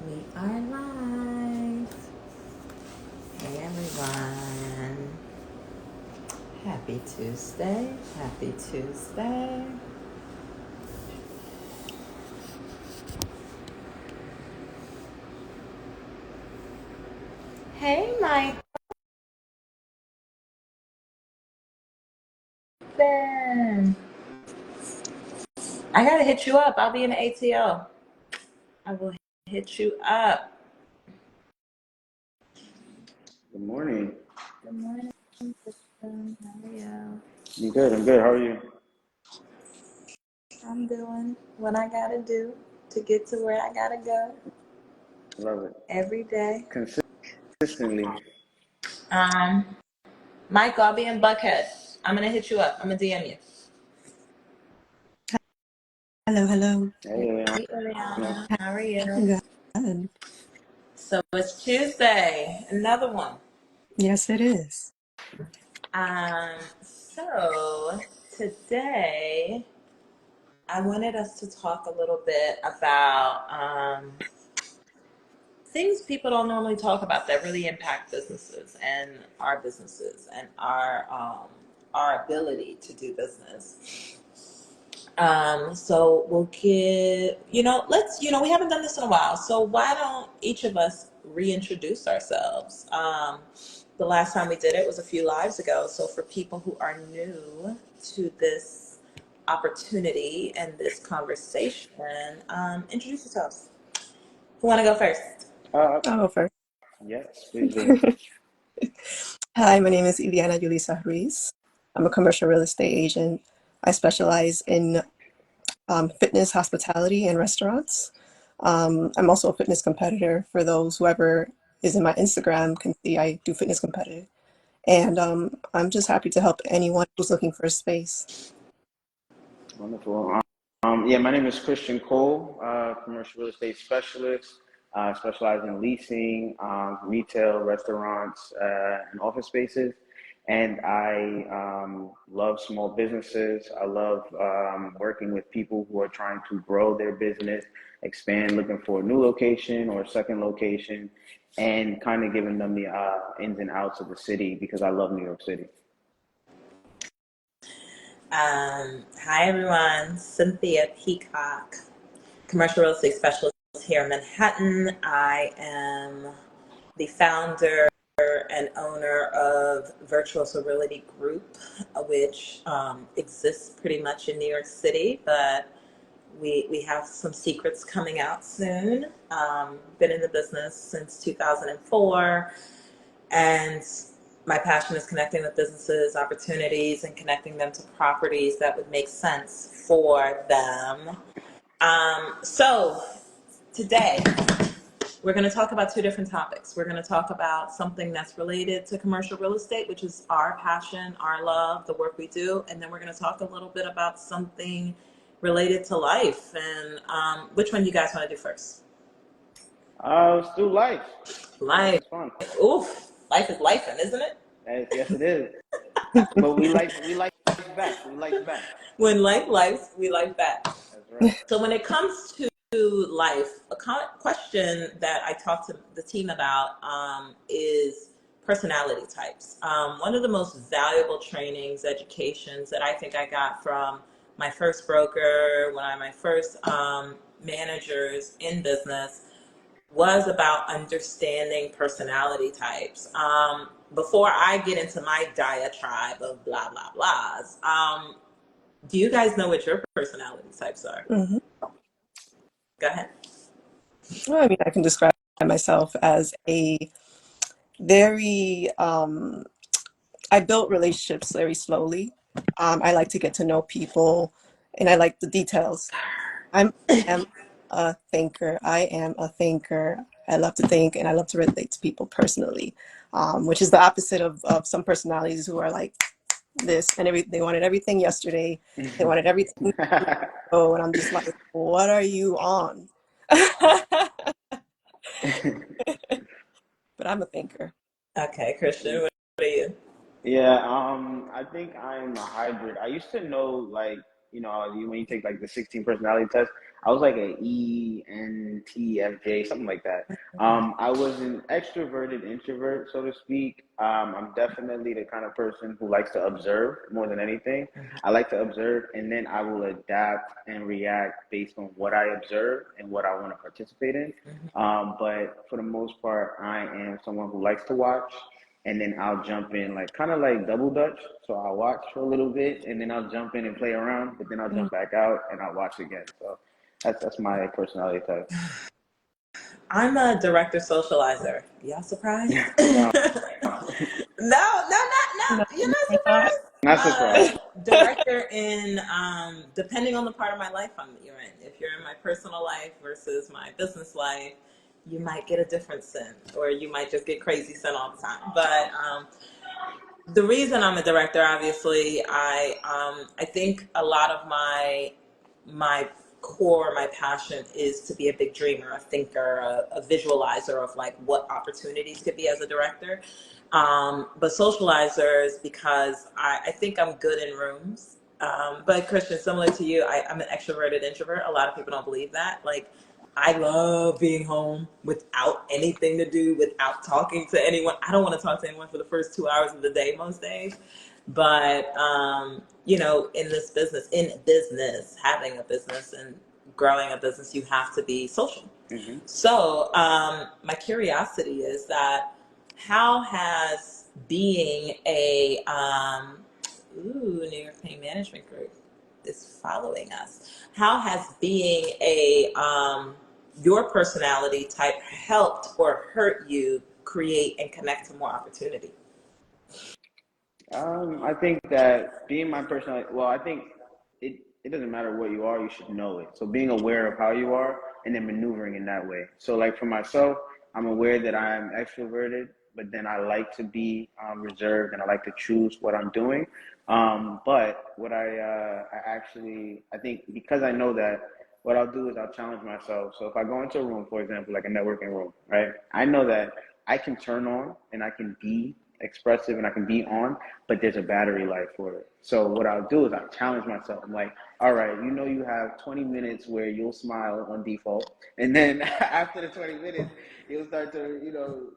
We are live. Hey everyone. Happy Tuesday. Happy Tuesday. Hey Mike. Ben. I gotta hit you up. I'll be in the ATL. I will hit you up. Good morning. Good morning, Kristen. How are you? I'm good. I'm good. How are you? I'm doing what I gotta do to get to where I gotta go Love it. every day. Consistently. Um, Mike, I'll be in Buckhead. I'm gonna hit you up. I'm gonna DM you. Hello, hello. Hey, Hey, Ariana. Hi, How are you? good. So it's Tuesday, another one. Yes, it is. So today I wanted us to talk a little bit about things people don't normally talk about that really impact businesses and our ability to do business. So we'll get, we haven't done this in a while. So why don't each of us reintroduce ourselves? The last time we did it was a few lives ago. So for people who are new to this opportunity and this conversation, introduce yourselves. Who want to go first? I'll go first. yes, please do. Hi, my name is Iliana Yulisa Ruiz. I'm a commercial real estate agent. I specialize in fitness, hospitality, and restaurants. I'm also a fitness competitor. For whoever is in my Instagram can see I do fitness competitive. And I'm just happy to help anyone who's looking for a space. Wonderful. My name is Christian Cole, commercial real estate specialist. Specialize in leasing, retail, restaurants, and office spaces. And I love small businesses. I love working with people who are trying to grow their business, expand, looking for a new location or a second location, and kind of giving them the ins and outs of the city because I love New York City. Hi everyone, Cynthia Peacock, commercial real estate specialist here in Manhattan. I am the founder and owner of Virtuoso Realty Group, which exists pretty much in New York City, but we have some secrets coming out soon. Been in the business since 2004, and my passion is connecting with businesses, opportunities, and connecting them to properties that would make sense for them. So today, we're going to talk about two different topics. We're going to talk about something that's related to commercial real estate, which is our passion, our love, the work we do. And then we're going to talk a little bit about something related to life. And which one you guys want to do first? Let's do life. Life Life. is fun. Oof. Life is life, isn't it? Yes, it is. But we like back. We like back. When life lives, we like that. That's right. So when it comes to life, a question that I talk to the team about is personality types. One of the most valuable trainings, educations that I think I got from my first broker, one of my first managers in business, was about understanding personality types. Before I get into my diatribe of blah, blah, blahs, do you guys know what your personality types are? Hmm. Go ahead. Well, I mean, I can describe myself as a very, I built relationships very slowly. I like to get to know people and I like the details. I am a thinker. I am a thinker. I love to think and I love to relate to people personally, which is the opposite of some personalities who are like this and they wanted everything yesterday. They wanted everything. Oh, and I'm just like, what are you on? But I'm a thinker. Okay, Christian, what are you? Yeah, I think I'm a hybrid. I used to know like when you take like the 16 personality test, I was like an ENTFJ, something like that. I was an extroverted introvert, so to speak. I'm definitely the kind of person who likes to observe more than anything. I like to observe, and then I will adapt and react based on what I observe and what I want to participate in. But for the most part, I am someone who likes to watch, and then I'll jump in, like kind of like double dutch. So I'll watch for a little bit, and then I'll jump in and play around, but then I'll jump back out and I'll watch again. So that's my personality type. I'm a director socializer. Y'all surprised? No, No. No, You're not we're not. surprised? not surprised. Director in, depending on the part of my life you're in. If you're in my personal life versus my business life, you might get a different Cyn, or you might just get crazy Cyn all the time. But the reason I'm a director, obviously, I think a lot of my core, my passion is to be a big dreamer, a thinker, a visualizer of like what opportunities could be as a director. But socializers, because I think I'm good in rooms. But Christian, similar to you, I'm an extroverted introvert. A lot of people don't believe that. Like, I love being home without anything to do, without talking to anyone. I don't want to talk to anyone for the first 2 hours of the day most days. But, in business, having a business and growing a business, you have to be social. Mm-hmm. So my curiosity is that how has being a, New York Pain Management Group is following us. How has being a, your personality type helped or hurt you create and connect to more opportunity? I think that being my personality, well, I think it doesn't matter what you are, you should know it. So being aware of how you are and then maneuvering in that way. So like for myself, I'm aware that I'm extroverted, but then I like to be reserved and I like to choose what I'm doing. But what I think because I know that, what I'll do is I'll challenge myself. So if I go into a room, for example, like a networking room, right? I know that I can turn on and I can be expressive and I can be on, but there's a battery life for it. So what I'll do is I'll challenge myself. I'm like, all right, you have 20 minutes where you'll smile on default. And then after the 20 minutes, you'll start to,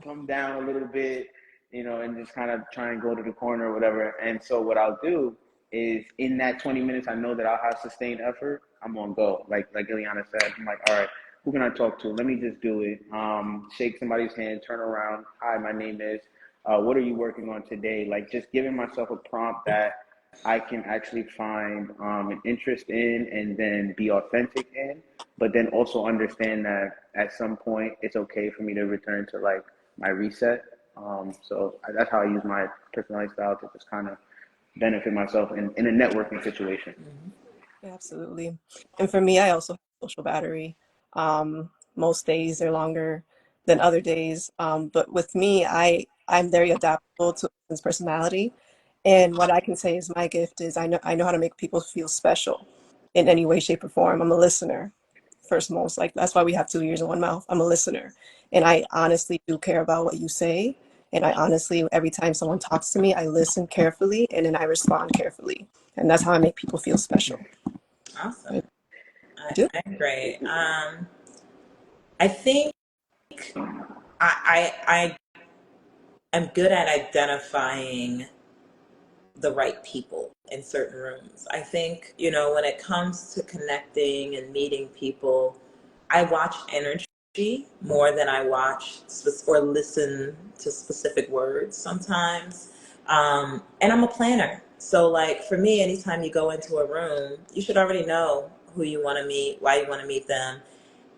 come down a little bit, and just kind of try and go to the corner or whatever. And so what I'll do is in that 20 minutes, I know that I'll have sustained effort. I'm on go. Like Ileana said, I'm like, all right, who can I talk to? Let me just do it. Shake somebody's hand, turn around. Hi, my name is. What are you working on today? Like just giving myself a prompt that I can actually find an interest in and then be authentic in, but then also understand that at some point it's okay for me to return to like my reset. So that's how I use my personality style to just kind of benefit myself in a networking situation. Absolutely. And for me, I also have social battery. Most days they're longer than other days. But with me, I'm very adaptable to his personality. And what I can say is my gift is I know how to make people feel special in any way, shape, or form. I'm a listener, first most. Like that's why we have two ears and one mouth. I'm a listener. And I honestly do care about what you say. And I honestly, every time someone talks to me, I listen carefully and then I respond carefully. And that's how I make people feel special. Awesome. I do. I agree. I think I am good at identifying the right people in certain rooms. I think, when it comes to connecting and meeting people, I watch energy more than I watch or listen to specific words sometimes. And I'm a planner. So, like, for me, anytime you go into a room, you should already know who you want to meet, why you want to meet them.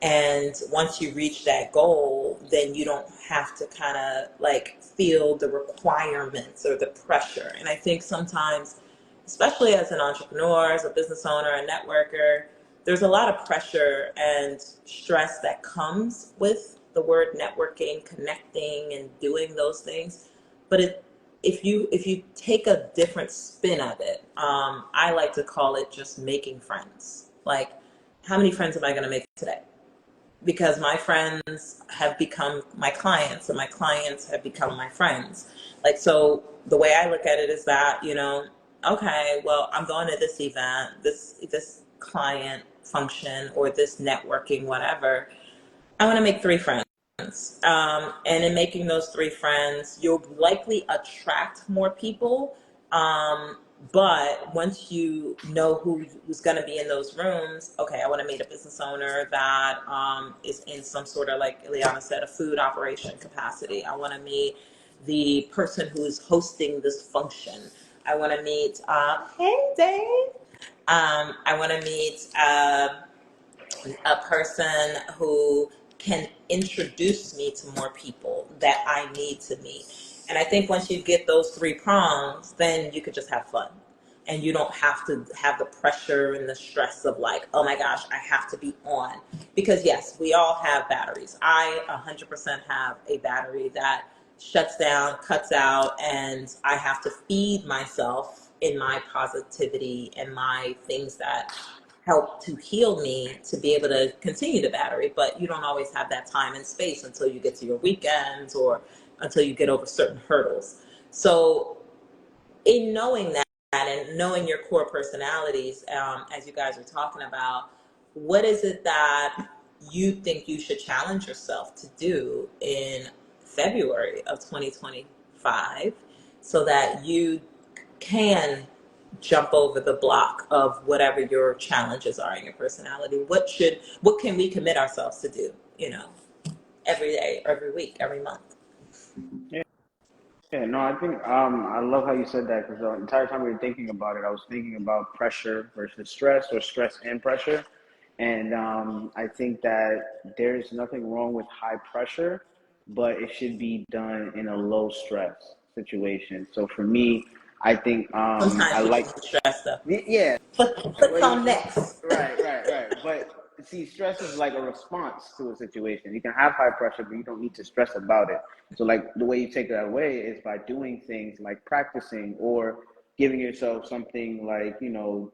And once you reach that goal, then you don't have to kind of like feel the requirements or the pressure. And I think sometimes, especially as an entrepreneur, as a business owner, a networker, there's a lot of pressure and stress that comes with the word networking, connecting, and doing those things. But if you take a different spin of it, I like to call it just making friends. Like, how many friends am I going to make today? Because my friends have become my clients and my clients have become my friends. Like, so the way I look at it is that, okay, well, I'm going to this event, this client function, or this networking, whatever. I want to make three friends. And in making those three friends, you'll likely attract more people. Um, but once you know who's going to be in those rooms, okay, I want to meet a business owner that is in some sort of, like Ileana said, a food operation capacity. I want to meet the person who's hosting this function. I want to meet, hey, Dave. I want to meet a person who can introduce me to more people that I need to meet. And I think once you get those three prongs, then you could just have fun. And you don't have to have the pressure and the stress of like, oh my gosh, I have to be on. Because yes, we all have batteries. I 100% have a battery that shuts down, cuts out, and I have to feed myself in my positivity and my things that help to heal me to be able to continue the battery. But you don't always have that time and space until you get to your weekends or until you get over certain hurdles. So in knowing that and knowing your core personalities, as you guys are talking about, what is it that you think you should challenge yourself to do in February of 2025 so that you can jump over the block of whatever your challenges are in your personality? What can we commit ourselves to do, every day, every week, every month? Yeah, yeah, no, I think I love how you said that because the entire time we were thinking about it, I was thinking about pressure versus stress or stress and pressure. And I think that there's nothing wrong with high pressure, but it should be done in a low stress situation. So for me, I think I Sometimes people like, need stress though. yeah, Click well, on next. right. But see, stress is like a response to a situation. You can have high pressure, but you don't need to stress about it. So, like, the way you take that away is by doing things like practicing or giving yourself something like,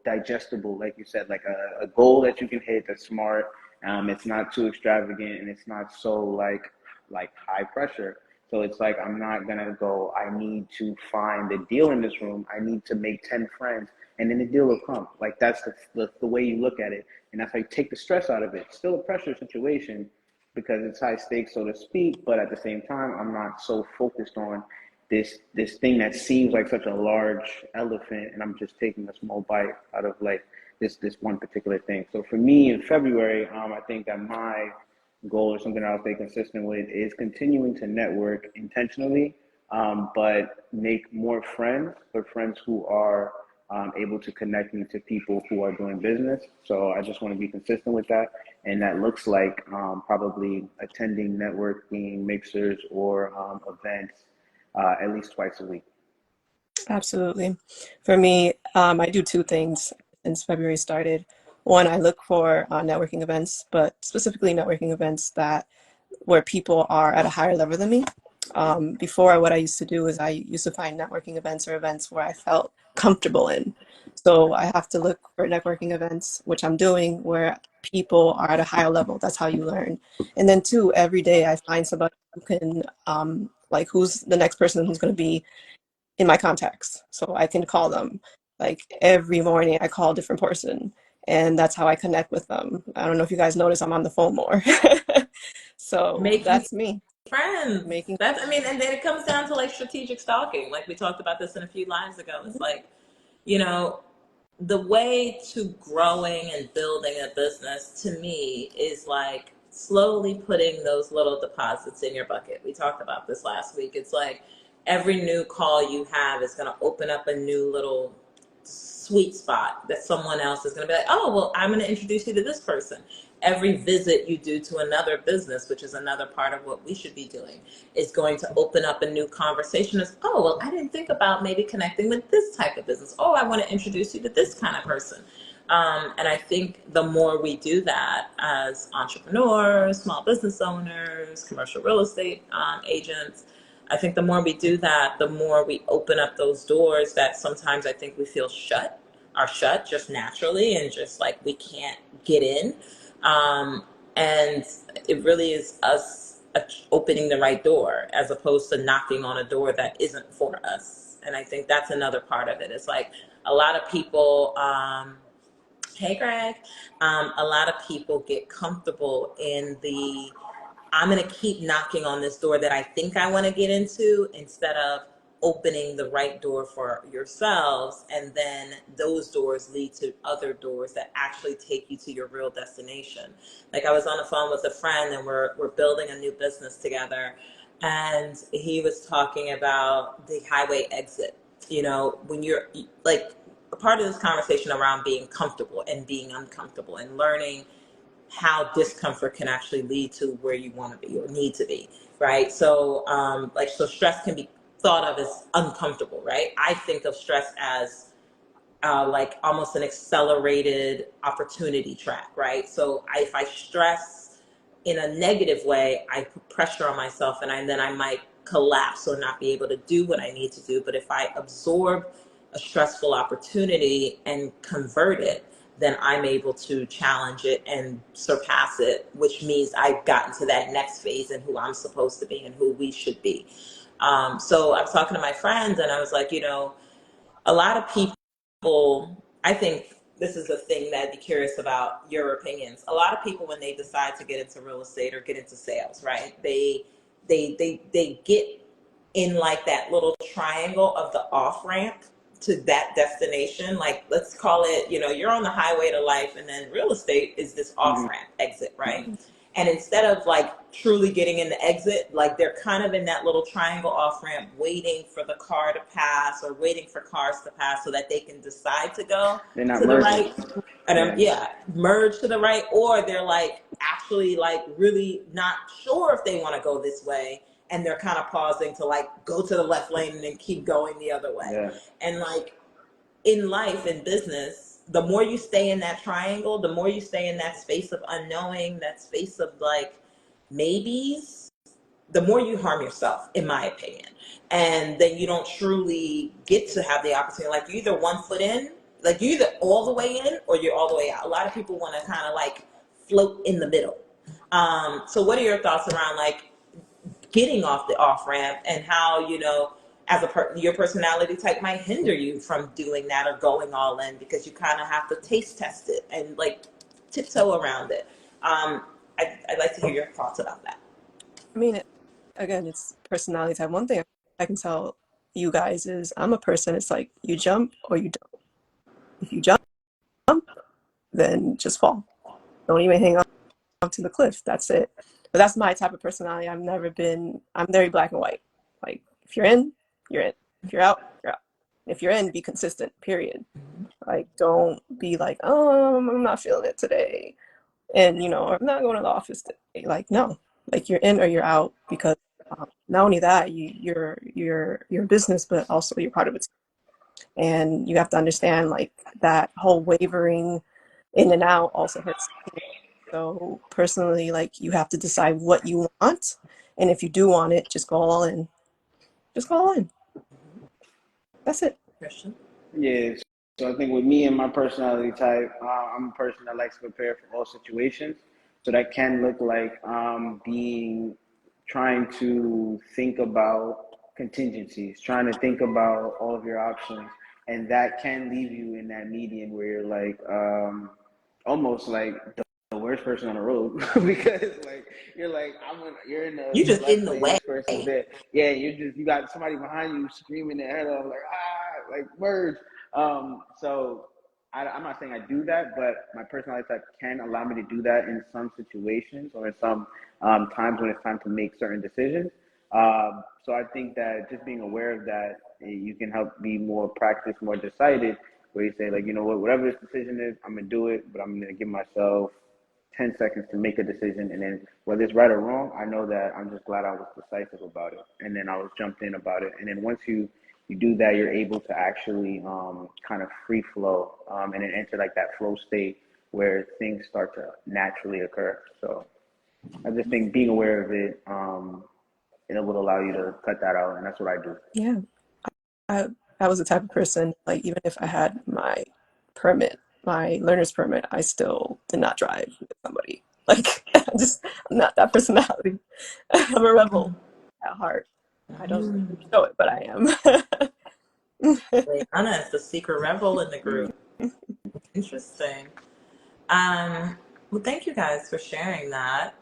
digestible, like you said, like a goal that you can hit that's smart. It's not too extravagant and it's not so like high pressure. So it's like I'm not gonna go, I need to find a deal in this room. I need to make 10 friends and then the deal will come. Like that's the way you look at it. And that's how you take the stress out of it. Still a pressure situation because it's high stakes, so to speak, but at the same time, I'm not so focused on this thing that seems like such a large elephant and I'm just taking a small bite out of like this one particular thing. So for me in February, I think that my goal or something I'll stay consistent with is continuing to network intentionally, but make more friends, but friends who are able to connect me to people who are doing business. So I just want to be consistent with that. And that looks like probably attending networking mixers or events at least twice a week. Absolutely. For me, I do two things since February started. One, I look for networking events, but specifically networking events that where people are at a higher level than me. Before, what I used to do is I used to find networking events or events where I felt comfortable in. So I have to look for networking events, which I'm doing, where people are at a higher level. That's how you learn. And then two, every day I find somebody who can, like, who's the next person who's going to be in my contacts. So I can call them. Like every morning, I call a different person, and that's how I connect with them. I don't know if you guys notice I'm on the phone more. So Making that's me friends. making. And then it comes down to like strategic stalking. Like we talked about this in a few lines ago. It's like, you know, the way to growing and building a business to me is like slowly putting those little deposits in your bucket. We talked about this last week. It's like every new call you have is going to open up a new little sweet spot that someone else is going to be like, oh, well, I'm going to introduce you to this person. Every visit you do to another business, which is another part of what we should be doing, is going to open up a new conversation of, oh, well, I didn't think about maybe connecting with this type of business. Oh, I want to introduce you to this kind of person. And I think the more we do that as entrepreneurs, small business owners, commercial real estate agents, I think the more we do that, the more we open up those doors that sometimes I think we feel are shut just naturally and just like we can't get in. And it really is us opening the right door as opposed to knocking on a door that isn't for us. And I think that's another part of it. It's like a lot of people, hey Greg, a lot of people get comfortable in the, I'm going to keep knocking on this door that I think I want to get into instead of opening the right door for yourselves. And then those doors lead to other doors that actually take you to your real destination. Like I was on the phone with a friend and we're building a new business together. And he was talking about the highway exit. You know, when you're like a part of this conversation around being comfortable and being uncomfortable and learning how discomfort can actually lead to where you want to be or need to be, right? So, so stress can be thought of as uncomfortable, right? I think of stress as like almost an accelerated opportunity track, right? So if I stress in a negative way, I put pressure on myself and then I might collapse or not be able to do what I need to do. But if I absorb a stressful opportunity and convert it, then I'm able to challenge it and surpass it, which means I've gotten to that next phase and who I'm supposed to be and who we should be. So I was talking to my friends and I was like, you know, a lot of people, I think this is a thing that I'd be curious about your opinions. A lot of people, when they decide to get into real estate or get into sales, right? They get in like that little triangle of the off ramp to that destination. Like let's call it, you know, you're on the highway to life, and then real estate is this off ramp exit, right? And instead of like truly getting in the exit, like they're kind of in that little triangle off ramp, waiting for the car to pass or waiting for cars to pass so that they can decide to go They're not to the merging. right. And Yeah. merge to the right, or they're like actually like really not sure if they want to go this way, and they're kind of pausing to like go to the left lane and then keep going the other way. Yeah. And like in life, in business, the more you stay in that triangle, the more you stay in that space of unknowing, that space of like maybes, the more you harm yourself, in my opinion. And then you don't truly get to have the opportunity. Like you're either one foot in, like you're either all the way in or you're all the way out. A lot of people want to kind of like float in the middle. So what are your thoughts around like getting off the off ramp and how, you know, as your personality type might hinder you from doing that or going all in because you kind of have to taste test it and like tiptoe around it. I'd like to hear your thoughts about that. I mean, again, it's personality type. One thing I can tell you guys is I'm a person, it's like you jump or you don't. If you jump, then just fall. Don't even hang on to the cliff. That's it. But that's my type of personality. I'm very black and white. Like, if you're in, you're in. If you're out, you're out. If you're in, be consistent, period. Like, don't be like, oh, I'm not feeling it today. And, you know, or I'm not going to the office today. Like, no. Like, you're in or you're out because not only that, you're a business, but also you're part of it. And you have to understand, like, that whole wavering in and out also hurts. So personally, like you have to decide what you want. And if you do want it, just go all in. Just go all in. That's it. Christian? Yeah. So I think with me and my personality type, I'm a person that likes to prepare for all situations. So that can look like trying to think about contingencies, trying to think about all of your options. And that can leave you in that median where you're like, almost like the worst person on the road because like you're in You the just left in the lane, way. this person's there. Yeah, you got somebody behind you screaming their head off like merge. So I'm not saying I do that, but my personality type can allow me to do that in some situations or in some times when it's time to make certain decisions. So I think that just being aware of that, you can help be more practiced, more decided, where you say like, you know what, whatever this decision is, I'm gonna do it, but I'm gonna give myself 10 seconds to make a decision, and then whether it's right or wrong, I know that I'm just glad I was decisive about it, and then I was jumped in about it, and then once you do that, you're able to actually kind of free flow and then enter like that flow state where things start to naturally occur. So I just think being aware of it, it would allow you to cut that out, and that's what I do. Yeah. I was the type of person, like, even if I had my my learner's permit, I still did not drive with somebody. Like, I'm not that personality. I'm a rebel at heart. I don't show it, but I am. Be honest, the secret rebel in the Mm. group. Interesting. Well, thank you guys for sharing that.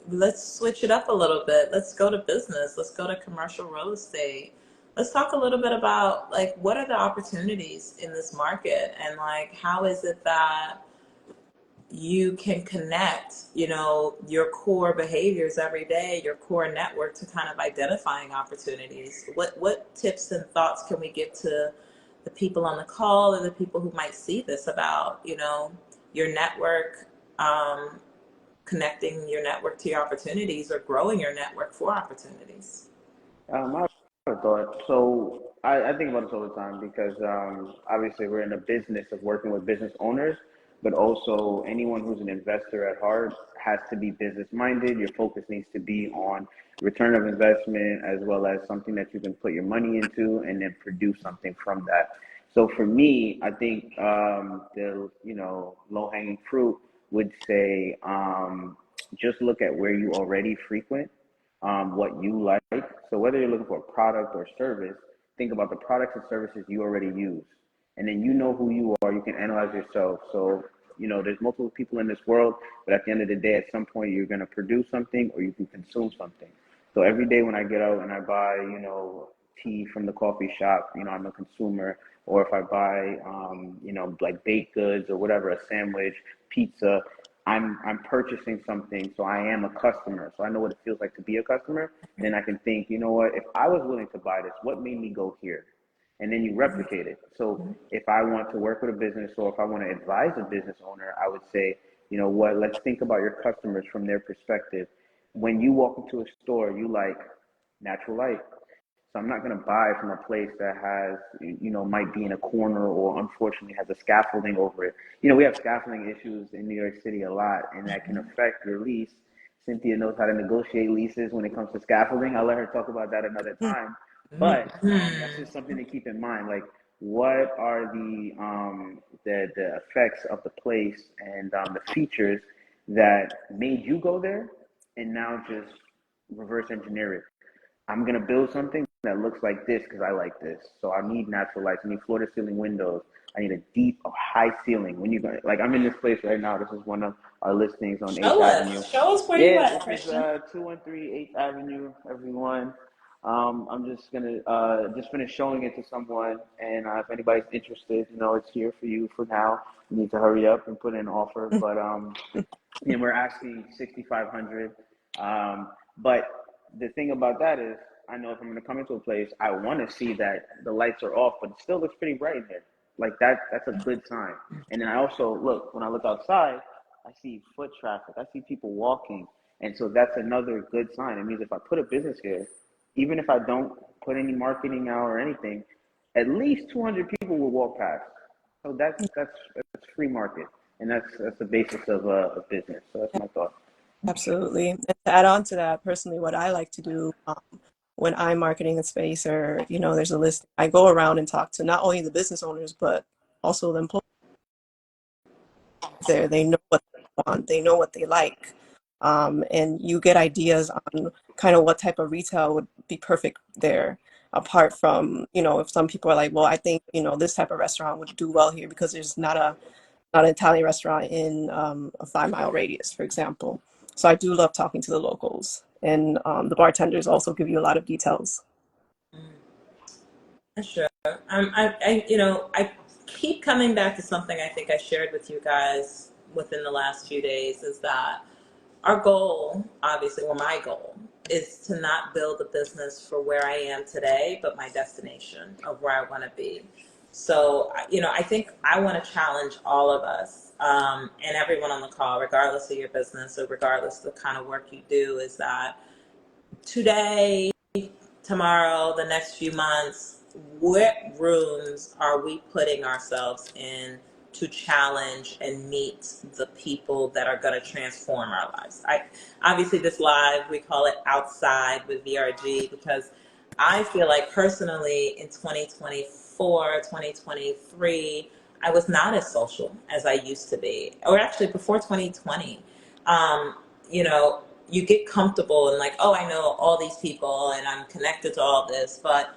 Let's switch it up a little bit. Let's go to business. Let's go to commercial real estate. Let's talk a little bit about like what are the opportunities in this market and like how is it that you can connect, your core behaviors every day, your core network to kind of identifying opportunities. What tips and thoughts can we give to the people on the call or the people who might see this about, your network, connecting your network to your opportunities or growing your network for opportunities? I have a thought. So I think about this all the time because obviously we're in the business of working with business owners, but also anyone who's an investor at heart has to be business minded. Your focus needs to be on return of investment as well as something that you can put your money into and then produce something from that. So for me, I think the low hanging fruit would say just look at where you already frequent, what you like. So whether you're looking for a product or service, think about the products and services you already use. And then you know who you are, you can analyze yourself. So, there's multiple people in this world, but at the end of the day, at some point, you're going to produce something or you can consume something. So every day when I get out and I buy, tea from the coffee shop, I'm a consumer. Or if I buy, like baked goods or whatever, a sandwich, pizza, I'm purchasing something, so I am a customer. So I know what it feels like to be a customer. Then I can think, you know what? If I was willing to buy this, what made me go here? And then you replicate it. So if I want to work with a business or if I want to advise a business owner, I would say, you know what? Let's think about your customers from their perspective. When you walk into a store, you like natural light. So I'm not going to buy from a place that has, might be in a corner or unfortunately has a scaffolding over it. We have scaffolding issues in New York City a lot, and that can affect your lease. Cynthia knows how to negotiate leases when it comes to scaffolding. I'll let her talk about that another time. But that's Mhm. just something to keep in mind. Like, what are the effects of the place and the features that made you go there, and now just reverse engineer it. I'm gonna build something that looks like this because I like this. So I need natural lights. I need floor to ceiling windows. I need a deep, high ceiling. When you go, like I'm in this place right now. This is one of our listings on 8th Show Avenue. us. Show us where you Yeah, at, this is Christian. 213 8th Avenue, everyone. I'm just gonna just finish showing it to someone, and if anybody's interested, it's here for you for now. You need to hurry up and put in an offer, but and we're asking 6,500. But the thing about that is, I know if I'm going to come into a place, I want to see that the lights are off, but it still looks pretty bright in here. Like that's a good sign. And then I also look when I look outside, I see foot traffic, I see people walking, and so that's another good sign. It means if I put a business here, even if I don't put any marketing out or anything, at least 200 people will walk past. So that's free market, and that's the basis of a business. So that's my thought. Absolutely. And to add on to that, personally, what I like to do when I'm marketing a space or, there's a list, I go around and talk to not only the business owners, but also the employees there. They know what they want, they know what they like. And you get ideas on kind of what type of retail would be perfect there. Apart from, if some people are like, well, I think, this type of restaurant would do well here because there's not an Italian restaurant in a 5 mile radius, for example. So I do love talking to the locals, and the bartenders also give you a lot of details. Sure. I keep coming back to something I think I shared with you guys within the last few days is that our goal, obviously, or my goal, is to not build a business for where I am today, but my destination of where I want to be. So, I think I want to challenge all of us and everyone on the call, regardless of your business or regardless of the kind of work you do, is that today, tomorrow, the next few months, what rooms are we putting ourselves in to challenge and meet the people that are going to transform our lives? Obviously this live, we call it Outside with VRG because I feel like personally in 2024, 2023, I was not as social as I used to be, or actually before 2020. Um, you know, you get comfortable and like, oh, I know all these people and I'm connected to all this, but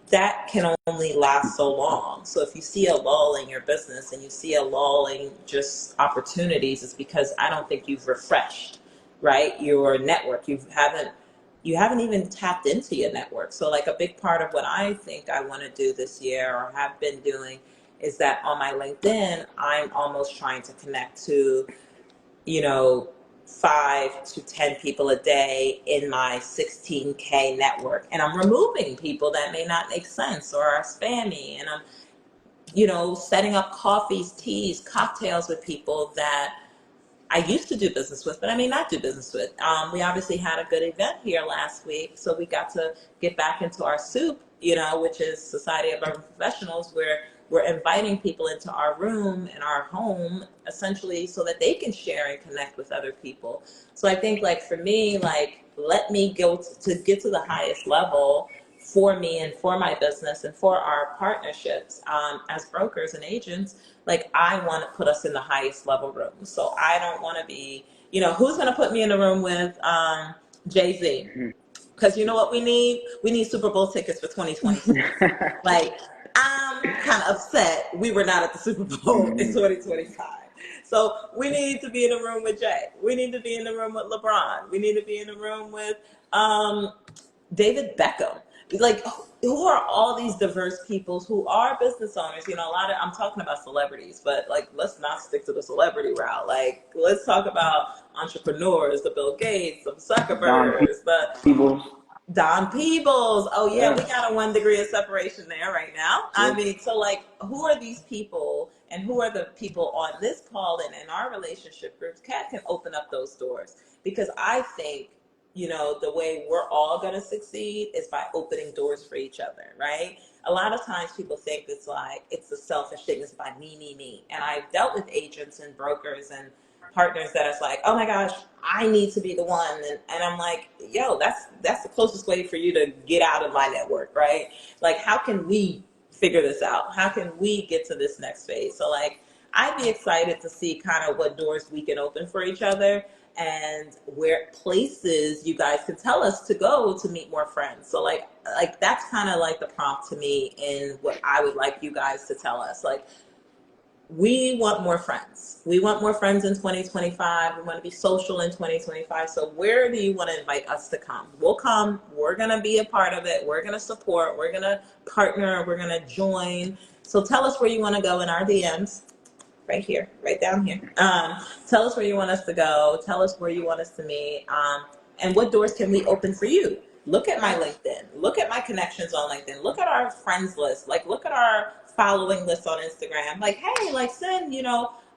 that can only last so long. So if you see a lull in your business and you see a lull in just opportunities, it's because I don't think you've refreshed, right? Your network. You haven't even tapped into your network. So like a big part of what I think I want to do this year or have been doing is that on my LinkedIn, I'm almost trying to connect to, you know, 5 to 10 people a day in my 16K network. And I'm removing people that may not make sense or are spammy. And I'm, setting up coffees, teas, cocktails with people that I used to do business with, but I may not do business with. We obviously had a good event here last week, so we got to get back into our soup, which is Society of Urban Professionals, where we're inviting people into our room and our home, essentially, so that they can share and connect with other people. So I think, like for me, like let me go to get to the highest level for me and for my business and for our partnerships as brokers and agents. Like I want to put us in the highest level room. So I don't want to be, who's going to put me in the room with Jay-Z? Because you know what we need? We need Super Bowl tickets for 2026. Like I'm kind of upset we were not at the Super Bowl in 2025. So we need to be in the room with Jay. We need to be in the room with LeBron. We need to be in the room with David Beckham. Like, who are all these diverse people who are business owners? I'm talking about celebrities, but like, let's not stick to the celebrity route. Like, let's talk about entrepreneurs, the Bill Gates, the Don Zuckerbergs, the Peebles. Don Peebles. Oh yeah, we Yeah. got a 1 degree of separation there right now. I Yep. mean, so like, who are these people, and who are the people on this call and in our relationship groups? Kat can open up those doors because I think the way we're all going to succeed is by opening doors for each other, right? A lot of times people think it's like it's a selfish thing, it's by me. And I've dealt with agents and brokers and partners that is like, oh my gosh, I need to be the one. And I'm like, yo, that's the closest way for you to get out of my network, right? Like, how can we figure this out? How can we get to this next phase? So like, I'd be excited to see kind of what doors we can open for each other and where places you guys can tell us to go to meet more friends. So like that's kind of like the prompt to me in what I would like you guys to tell us. Like, we want more friends. We want more friends in 2025. We want to be social in 2025. So where do you want to invite us to come? We'll come. We're going to be a part of it. We're going to support. We're going to partner. We're going to join. So tell us where you want to go in our DMs. Right here, right down here. Tell us where you want us to go. Tell us where you want us to meet. And what doors can we open for you? Look at my LinkedIn. Look at my connections on LinkedIn. Look at our friends list. Like, look at our following list on Instagram. Like, hey, like, Cyn,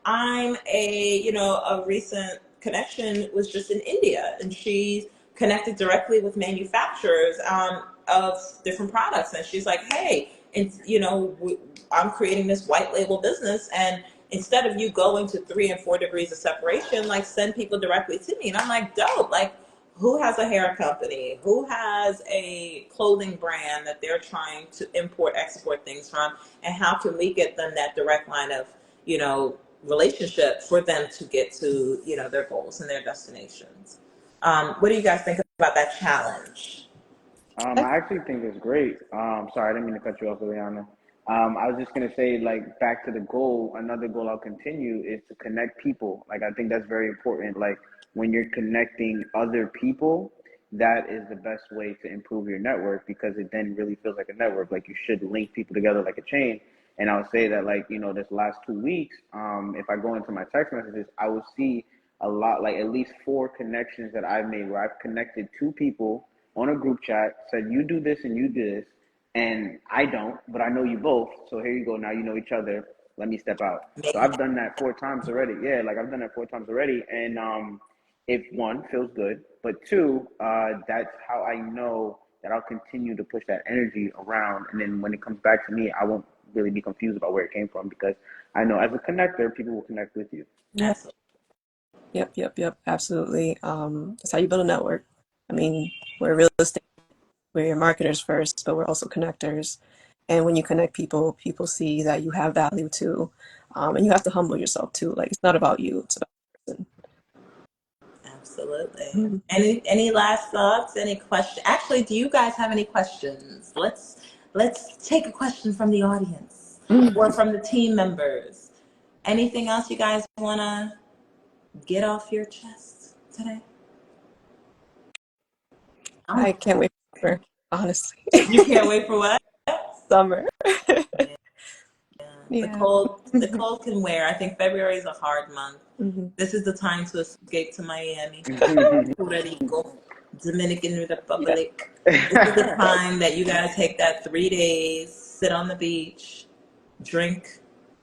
I'm a recent connection was just in India, and she's connected directly with manufacturers of different products. And she's like, hey, and I'm creating this white label business, and instead of you going to 3 and 4 degrees of separation, like send people directly to me. And I'm like, dope. Like, who has a hair company? Who has a clothing brand that they're trying to import, export things from? And how can we get them that direct line of, relationship for them to get to, their goals and their destinations? What do you guys think about that challenge? I actually think it's great. Sorry, I didn't mean to cut you off, Liliana. I was just gonna say, like, back to the goal. Another goal I'll continue is to connect people. Like, I think that's very important. Like, when you're connecting other people, that is the best way to improve your network because it then really feels like a network. Like, you should link people together like a chain. And I would say that, like, this last 2 weeks, if I go into my text messages, I will see a lot, like at least 4 connections that I've made where I've connected 2 people on a group chat, said, you do this and you do this, and I don't, but I know you both, so here you go, now you know each other, let me step out. So I've done that 4 times already. Yeah, like I've done that 4 times already, and if one, feels good, but two, that's how I know that I'll continue to push that energy around, and then when it comes back to me, I won't really be confused about where it came from because I know as a connector, people will connect with you. Absolutely. Yep. Absolutely. That's how you build a network. I mean, we're real estate, we're marketers first, but we're also connectors. And when you connect people, people see that you have value too. And you have to humble yourself too. Like, it's not about you, it's about the person. Absolutely. Mhm. Any last thoughts? Any questions? Actually, do you guys have any questions? let's take a question from the audience or from the team members. Anything else you guys want to get off your chest today? I can't wait for, honestly, You can't wait for what? summer. The Yeah. cold can wear. I think February is a hard month. Mm-hmm. This is the time to escape to Miami, Puerto Rico, Dominican Republic. This is the time that you gotta take that 3 days, sit on the beach, drink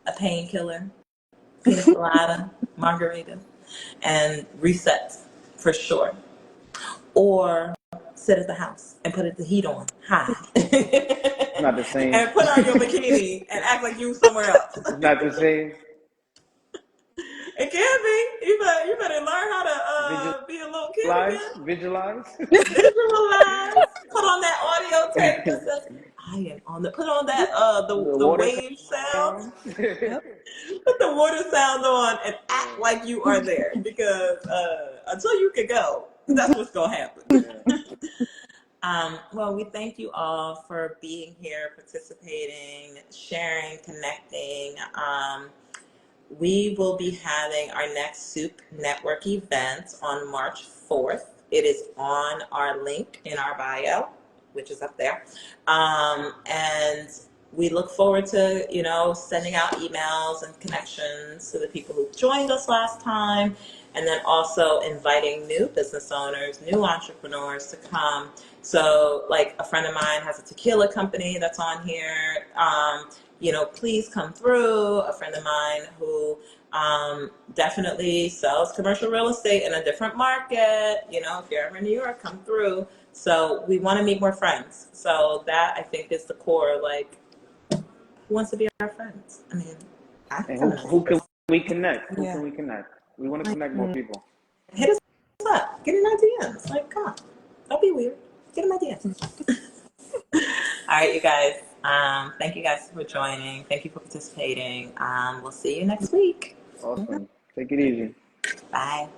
a painkiller, pina colada, margarita, and reset for sure. Or sit at the house and put the heat on high. Not the same. And put on your bikini and act like you somewhere else. It's not the same. It can be. You better learn how to be a little kid again. Visualize. Visualize. Put on that audio tape that says, I am on the, put on that, The the water wave sound. Yep. Put the water sound on and act like you are there because until you can go, that's what's going to happen. Well, we thank you all for being here, participating, sharing, connecting. We will be having our next Soup Network event on March 4th. It is on our link in our bio, which is up there. And we look forward to, sending out emails and connections to the people who joined us last time, and then also inviting new business owners, new entrepreneurs to come. So like a friend of mine has a tequila company that's on here. Please come through. A friend of mine who definitely sells commercial real estate in a different market. If you're ever in New York, come through. So we want to meet more friends. So that I think is the core. Like, who wants to be our friends? I mean, And who can we connect? Who Yeah. can we connect? We want to connect more people. Hit us up. Get in our DMs. Like, come on. Don't be weird. Get in my DMs. All right, you guys. Thank you guys for joining. Thank you for participating. We'll see you next week. Awesome. Take it easy. Bye.